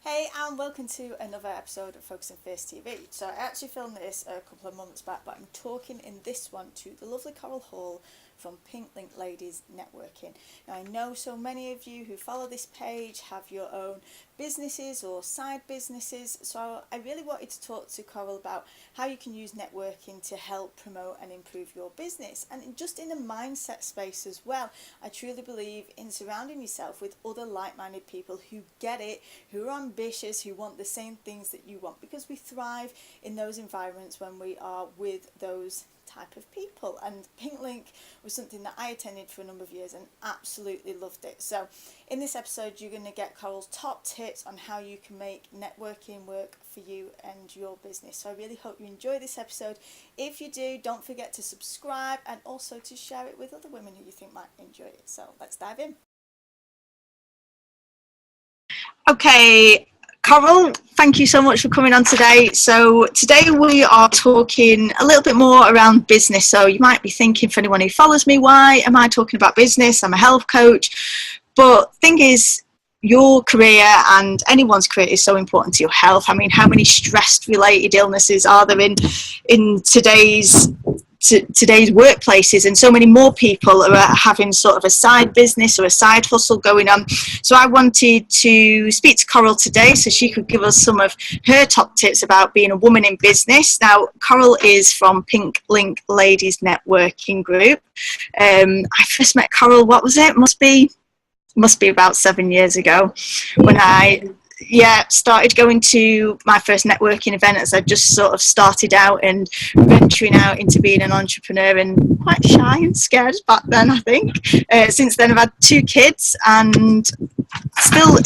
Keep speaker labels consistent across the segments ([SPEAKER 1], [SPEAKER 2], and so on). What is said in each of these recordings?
[SPEAKER 1] Hey, and welcome to another episode of Focus and Face TV. So I actually filmed this a couple of months back, but I'm talking in this one to the lovely Coral Hall from Pink Link Ladies Networking. Now I know so many of you who follow this page have your own businesses or side businesses, so I really wanted to talk to Coral about how you can use networking to help promote and improve your business, and just in a mindset space as well. I truly believe in surrounding yourself with other like-minded people who get it, who are ambitious, who want the same things that you want, because we thrive in those environments when we are with those type of people. And Pink Link was something that I attended for a number of years and absolutely loved it. So in this episode you're going to get Coral's top tips on how you can make networking work for you and your business. So I really hope you enjoy this episode. If you do, don't forget to subscribe and also to share it with other women who you think might enjoy it. So let's dive in. Okay, Coral, thank you so much for coming on today. So today we are talking a little bit more around business. So you might be thinking, for anyone who follows me, why am I talking about business? I'm a health coach. But thing is, your career and anyone's career is so important to your health. I mean, how many stress-related illnesses are there in today's workplaces, and so many more people are having sort of a side business or a side hustle going on. So I wanted to speak to Coral today so she could give us some of her top tips about being a woman in business. Now, Coral is from Pink Link Ladies Networking Group. I first met Coral, what was it? Must be about 7 years ago, when I started going to my first networking event, as I just sort of started out and venturing out into being an entrepreneur, and quite shy and scared back then, I think. Since then I've had 2 kids and still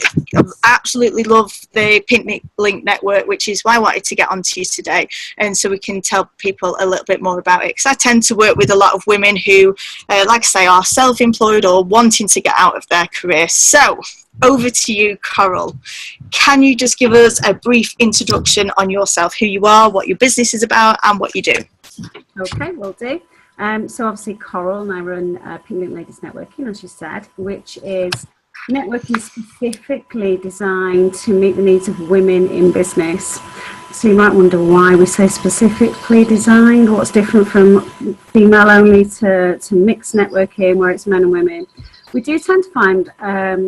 [SPEAKER 1] absolutely love the Pink Link network, which is why I wanted to get onto you today, and so we can tell people a little bit more about it, because I tend to work with a lot of women who like I say, are self-employed or wanting to get out of their career. So over to you, Coral. Can you just give us a brief introduction on yourself, who you are, what your business is about, and what you do?
[SPEAKER 2] Okay, will do. So obviously Coral, and I run Pink Link Ladies Networking, as you said, which is networking specifically designed to meet the needs of women in business. So you might wonder why we say specifically designed, what's different from female only to mixed networking where it's men and women. We do tend to find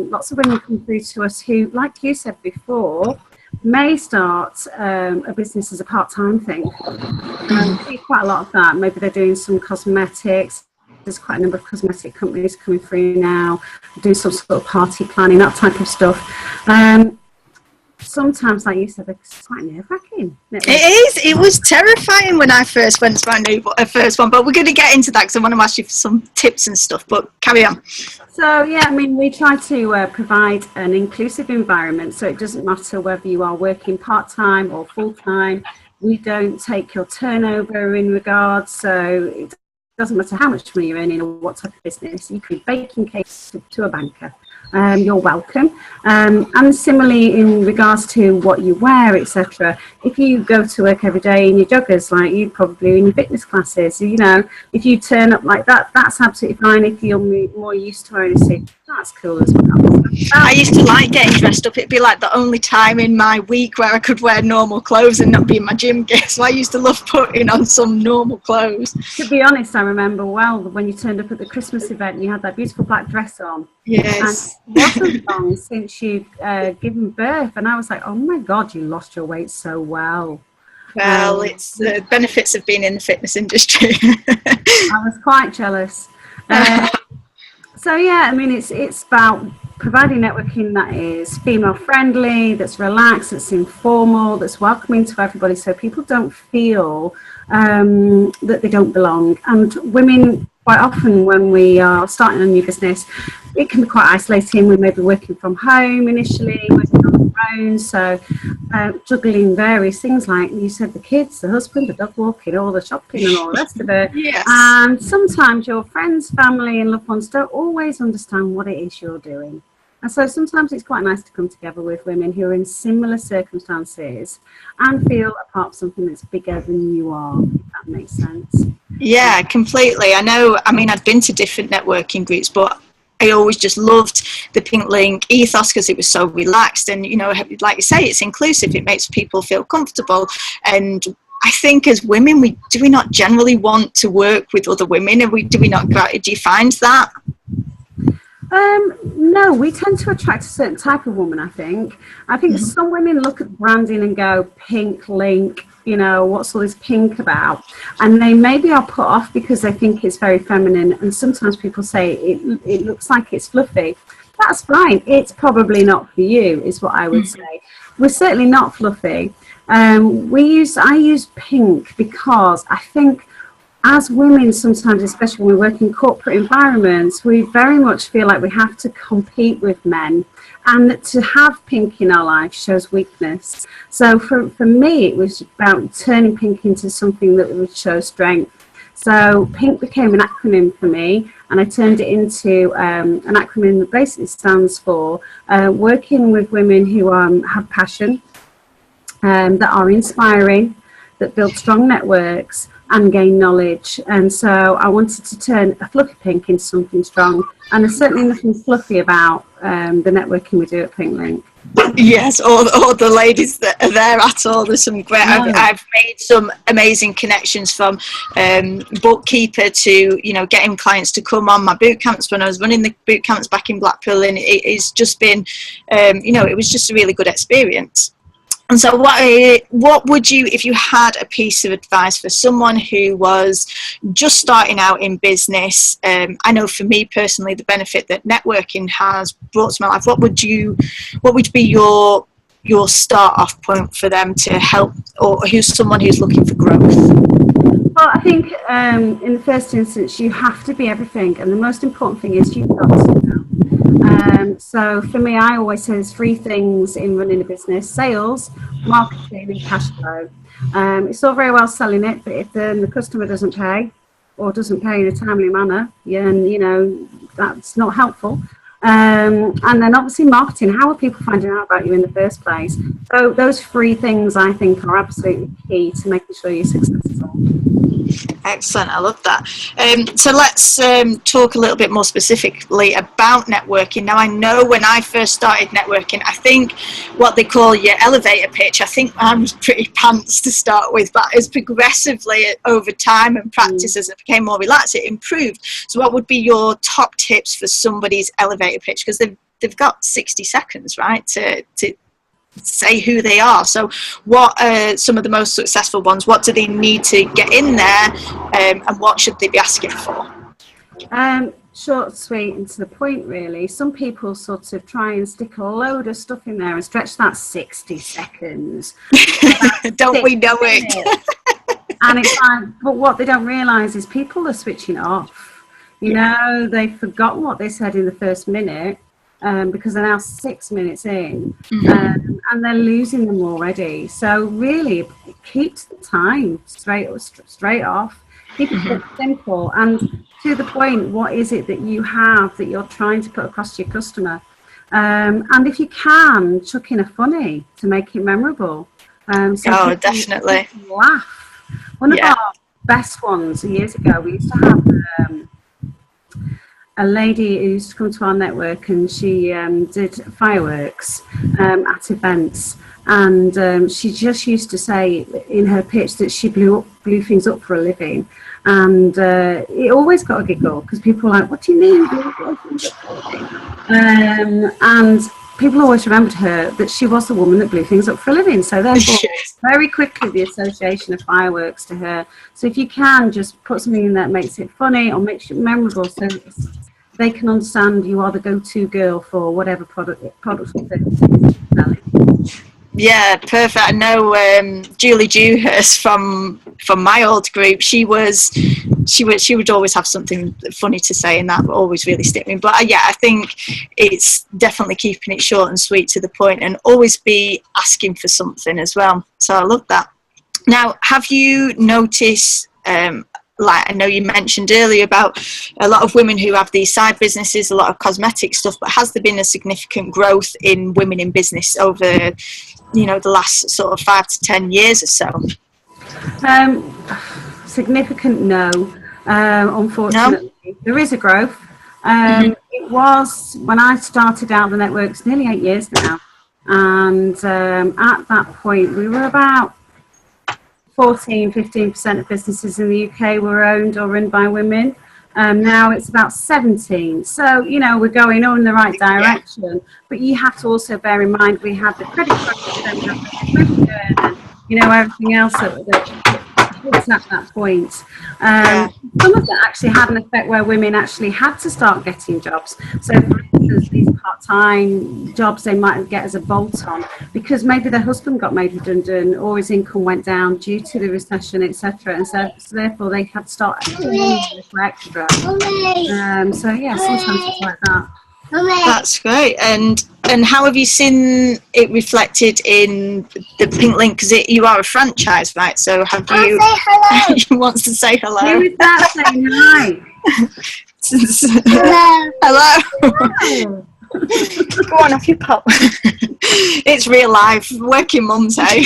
[SPEAKER 2] lots of women come through to us who, like you said before, may start a business as a part-time thing. I see quite a lot of that. Maybe they're doing some cosmetics. There's quite a number of cosmetic companies coming through now, doing some sort of party planning, that type of stuff. Sometimes, like you said, it's quite nerve-wracking.
[SPEAKER 1] It is. It was terrifying when I first went to my first one, but we're going to get into that because I want to ask you for some tips and stuff, but carry on.
[SPEAKER 2] So, yeah, I mean, we try to provide an inclusive environment, so it doesn't matter whether you are working part-time or full-time. We don't take your turnover in regards, so it doesn't matter how much money you're earning or what type of business. You could be baking cakes to a banker. You're welcome. And similarly in regards to what you wear, etc. If you go to work every day in your joggers, like you probably in your fitness classes, you know, if you turn up like that, that's absolutely fine. If you're more used to wearing a suit, that's cool as well.
[SPEAKER 1] I used to like getting dressed up. It'd be like the only time in my week where I could wear normal clothes and not be in my gym gear. So I used to love putting on some normal clothes.
[SPEAKER 2] To be honest, I remember well when you turned up at the Christmas event and you had that beautiful black dress on.
[SPEAKER 1] Yes.
[SPEAKER 2] And it wasn't long since you'd given birth, and I was like, oh my God, you lost your weight so well.
[SPEAKER 1] Well, it's the benefits of being in the fitness industry.
[SPEAKER 2] I was quite jealous. So yeah, I mean, it's about providing networking that is female friendly, that's relaxed, that's informal, that's welcoming to everybody, so people don't feel that they don't belong. And women, quite often when we are starting a new business, it can be quite isolating. We may be working from home initially, working on our own, so juggling various things like you said, the kids, the husband, the dog walking, all the shopping and all the rest of it.
[SPEAKER 1] Yes.
[SPEAKER 2] And sometimes your friends, family and loved ones don't always understand what it is you're doing. And so sometimes it's quite nice to come together with women who are in similar circumstances and feel a part of something that's bigger than you are, if that makes sense.
[SPEAKER 1] Yeah, completely. I know, I mean, I've been to different networking groups, but I always just loved the Pink Link ethos because it was so relaxed, and you know, like you say, it's inclusive. It makes people feel comfortable, and I think as women, do we not generally want to work with other women, and do you find that?
[SPEAKER 2] No, we tend to attract a certain type of woman, I think. Some women look at branding and go, Pink Link, you know, what's all this pink about? And they maybe are put off because they think it's very feminine. And sometimes people say it looks like it's fluffy. That's fine. It's probably not for you, is what I would say. We're certainly not fluffy. I use pink because I think as women, sometimes, especially when we work in corporate environments, we very much feel like we have to compete with men, and that to have pink in our life shows weakness. So for me, it was about turning pink into something that would show strength. So pink became an acronym for me, and I turned it into an acronym that basically stands for working with women who have passion, that are inspiring, that build strong networks and gain knowledge. And so I wanted to turn a fluffy pink into something strong, and there's certainly nothing fluffy about the networking we do at Pink Link.
[SPEAKER 1] Yes, all the ladies that are there at all. There's some great. I've made some amazing connections from bookkeeper to, you know, getting clients to come on my boot camps when I was running the boot camps back in Blackpool, and it's just been, you know, it was just a really good experience. And so what would you, if you had a piece of advice for someone who was just starting out in business? I know for me personally, the benefit that networking has brought to my life, what would be your start off point for them to help, or someone who's looking for growth?
[SPEAKER 2] Well, I think in the first instance, you have to be everything. And the most important thing is you've got to know. So for me, I always say there's 3 things in running a business: sales, marketing, and cash flow. It's all very well selling it, but if the customer doesn't pay, or doesn't pay in a timely manner, and you know, that's not helpful. And then obviously marketing, how are people finding out about you in the first place? So those 3 things I think are absolutely key to making sure you're successful.
[SPEAKER 1] Excellent, I love that. So let's talk a little bit more specifically about networking. Now, I know when I first started networking, I think what they call your elevator pitch, I think I was pretty pants to start with, but as progressively over time and practice, as it became more relaxed, it improved. So what would be your top tips for somebody's elevator pitch? Because they've got 60 seconds, right, to say who they are. So what are some of the most successful ones? What do they need to get in there, and what should they be asking for?
[SPEAKER 2] Short, sweet, and to the point, really. Some people sort of try and stick a load of stuff in there and stretch that 60 seconds.
[SPEAKER 1] Don't we know it?
[SPEAKER 2] And it's like, but what they don't realise is people are switching off. You know, they've forgotten what they said in the first minute, because they're now 6 minutes in, and they're losing them already. So really, keep the time straight off. Keep it simple and to the point. What is it that you have that you're trying to put across to your customer? And if you can, chuck in a funny to make it memorable. So
[SPEAKER 1] definitely.
[SPEAKER 2] Laugh. One of our best ones years ago, we used to have a lady who used to come to our network, and she did fireworks at events, and she just used to say in her pitch that she blew things up for a living, and it always got a giggle because people were like, "What do you mean?" And people always remembered her that she was the woman that blew things up for a living. So therefore, very quickly the association of fireworks to her. So if you can, just put something in that makes it funny or makes it memorable, so they can understand you are the go-to girl for whatever product or service.
[SPEAKER 1] Yeah, perfect. I know Julie Dewhurst from my old group. She would always have something funny to say, and that would always really stick me. But I think it's definitely keeping it short and sweet to the point, and always be asking for something as well. So I love that. Now, have you noticed? Like I know you mentioned earlier about a lot of women who have these side businesses, a lot of cosmetic stuff, but has there been a significant growth in women in business over, the last sort of 5 to 10 years or so?
[SPEAKER 2] Significant, no. Unfortunately, no? There is a growth. It was when I started out the networks nearly 8 years now, and at that point we were about 15% of businesses in the UK were owned or run by women. Now it's about 17. So, you know, we're going on in the right direction. But you have to also bear in mind we have the credit crunch, then we have the recession, and, you know, everything else that hits at that point. Some of that actually had an effect where women actually had to start getting jobs. So, for instance, these part-time jobs they might get as a bolt-on because maybe their husband got made redundant or his income went down due to the recession, etc. And so therefore they had to start for extra. So yeah, sometimes it's like that.
[SPEAKER 1] That's great. And how have you seen it reflected in the Pink Link? Because you are a franchise, right? So have you? Say hello. He wants to say hello.
[SPEAKER 2] Who is that saying hi?
[SPEAKER 1] Hello. Hello. Go on, off your pop. It's real life. Working mums, eh?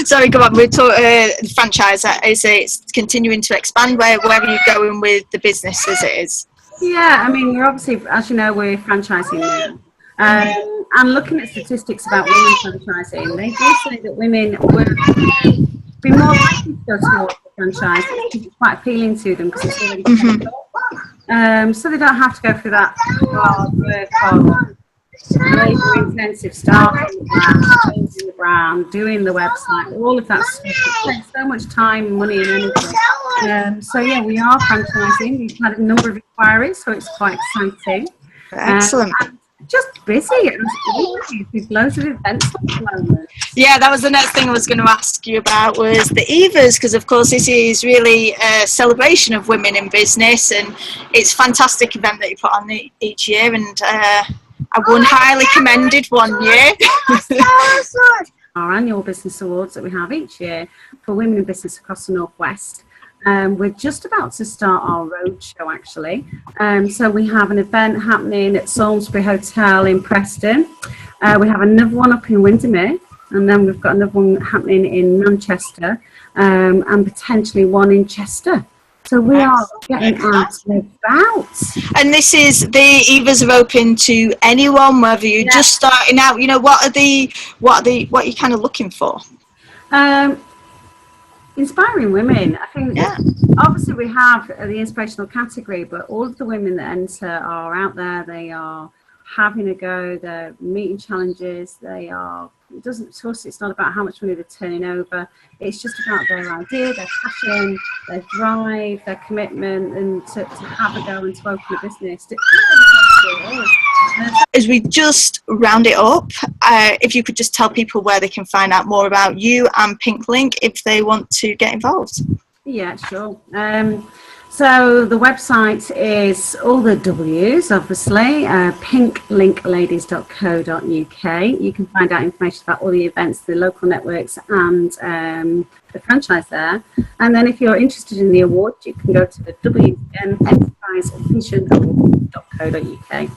[SPEAKER 1] Sorry, come on. We're talking franchise. It's continuing to expand. Where are you going with the business as it is?
[SPEAKER 2] Yeah, I mean, we're obviously, as you know, we're franchising now. And looking at statistics about women franchising, they do say that women will be more likely to go towards the franchise because it's quite appealing to them because it's already set up. So they don't have to go through that hard work of labour-intensive starting the brand, changing the brand, doing the website, all of that stuff. It takes so much time, money and energy. So yeah, we are franchising. We've had a number of inquiries, so it's quite exciting.
[SPEAKER 1] Excellent.
[SPEAKER 2] Just busy with loads of events at the moment.
[SPEAKER 1] Yeah, that was the next thing I was going to ask you about was the Evas, because of course this is really a celebration of women in business, and it's a fantastic event that you put on each year, and I won highly commended one year. Our annual business awards that we have each year for women in business across the Northwest. We're just about to start our roadshow actually. So we have an event happening at Salisbury Hotel in Preston. We have another one up in Windermere, and then we've got another one happening in Manchester, and potentially one in Chester. So we are getting out and about. And this is, the Evas are open to anyone, whether you're just starting out. You know, what are you kind of looking for?
[SPEAKER 2] Inspiring women. I think obviously we have the inspirational category, but all of the women that enter are out there. They are having a go. They're meeting challenges. They are. It doesn't to us. It's not about how much money they're turning over. It's just about their idea, their passion, their drive, their commitment, and to have a go and to open a business.
[SPEAKER 1] As we just round it up, if you could just tell people where they can find out more about you and Pink Link if they want to get involved.
[SPEAKER 2] Yeah, sure. So the website is all the W's, obviously, pinklinkladies.co.uk. You can find out information about all the events, the local networks, and the franchise there. And then if you're interested in the award, you can go to the enterpriseefficientaward.co.uk.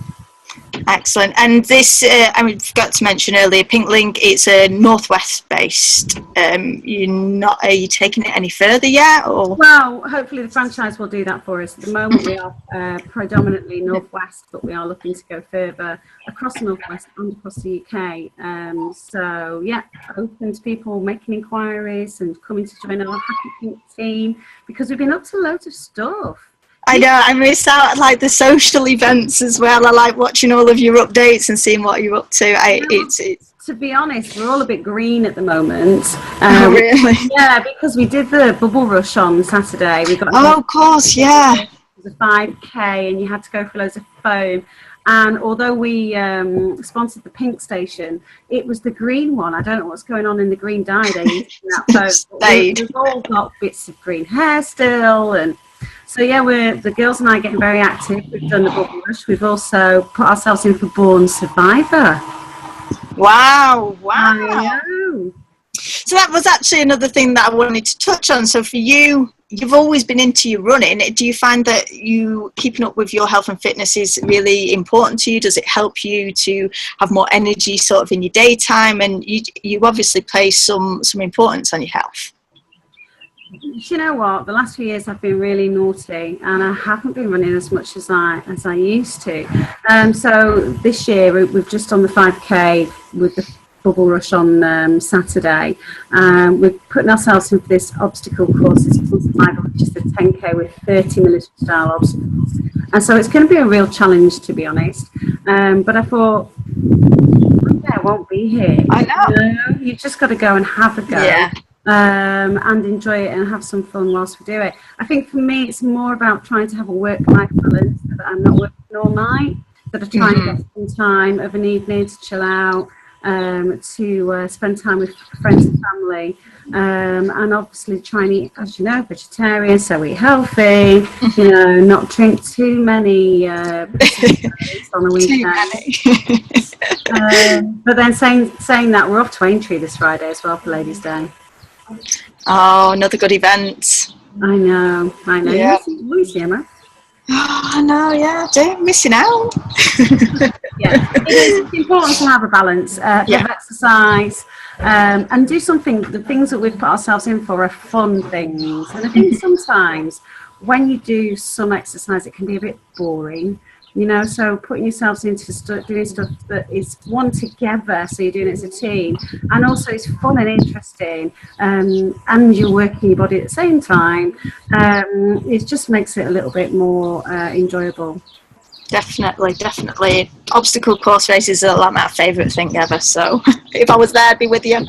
[SPEAKER 1] Excellent. And this, I forgot to mention earlier, Pink Link, it's a Northwest based. Are you taking it any further yet? Or?
[SPEAKER 2] Well, hopefully the franchise will do that for us. At the moment we are predominantly Northwest, but we are looking to go further across the Northwest and across the UK. So yeah, open to people making inquiries and coming to join our Happy Pink team, because we've been up to loads of stuff.
[SPEAKER 1] I know, I missed out like the social events as well. I like watching all of your updates and seeing what you're up to.
[SPEAKER 2] To be honest, we're all a bit green at the moment.
[SPEAKER 1] Oh, really?
[SPEAKER 2] Yeah, because we did the bubble rush on Saturday. We got
[SPEAKER 1] of course, yeah.
[SPEAKER 2] It was a 5K and you had to go for loads of foam. And although we sponsored the pink station, it was the green one. I don't know what's going on in the green dye they used in that foam. We've all got bits of green hair still, and so yeah, the girls and I are getting very active. We've done the bubble rush. We've also put ourselves in for Born Survivor.
[SPEAKER 1] Wow.
[SPEAKER 2] I know.
[SPEAKER 1] So that was actually another thing that I wanted to touch on. So for you, you've always been into your running. Do you find that you keeping up with your health and fitness is really important to you? Does it help you to have more energy sort of in your daytime? And you obviously place some importance on your health.
[SPEAKER 2] you know what? The last few years I've been really naughty, and I haven't been running as much as I used to. So this year we've just done the 5K with the Bubble Rush on Saturday. We're putting ourselves into this obstacle course. It's Colsey-Nicholls, which is the 10K with 30 military style obstacles, and so it's going to be a real challenge, to be honest. But I thought, I won't be here.
[SPEAKER 1] I know.
[SPEAKER 2] You've just got to go and have a go.
[SPEAKER 1] Yeah.
[SPEAKER 2] And enjoy it and have some fun whilst we do it. I think for me, it's more about trying to have a work-life balance, so that I'm not working all night, that I try and get some time of an evening to chill out, to spend time with friends and family, and obviously try and eat, as you know, vegetarian, so eat healthy, you know, not drink too many on the weekend. But then saying that, we're off to Aintree this Friday as well for Ladies' Day.
[SPEAKER 1] Oh, another good event.
[SPEAKER 2] I know.
[SPEAKER 1] Yeah.
[SPEAKER 2] You see, Emma?
[SPEAKER 1] Oh, I know, yeah, I do. Missing out.
[SPEAKER 2] Yeah, it's important to have a balance, of exercise, and do something. The things that we've put ourselves in for are fun things. And I think sometimes when you do some exercise, it can be a bit boring. You know, so putting yourselves into doing stuff that is one together, so you're doing it as a team, and also it's fun and interesting, and you're working your body at the same time. It just makes it a little bit more enjoyable.
[SPEAKER 1] Definitely. Obstacle course races are like my favourite thing ever, so if I was there, I'd be with you.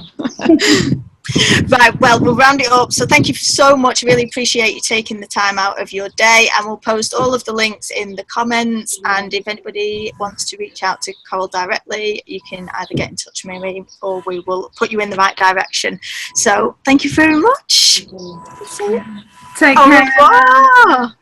[SPEAKER 1] Right, well, we'll round it up. So thank you so much. Really appreciate you taking the time out of your day, and we'll post all of the links in the comments. And if anybody wants to reach out to Coral directly, you can either get in touch with me or we will put you in the right direction. So thank you very much.
[SPEAKER 2] Take care.
[SPEAKER 1] Au revoir.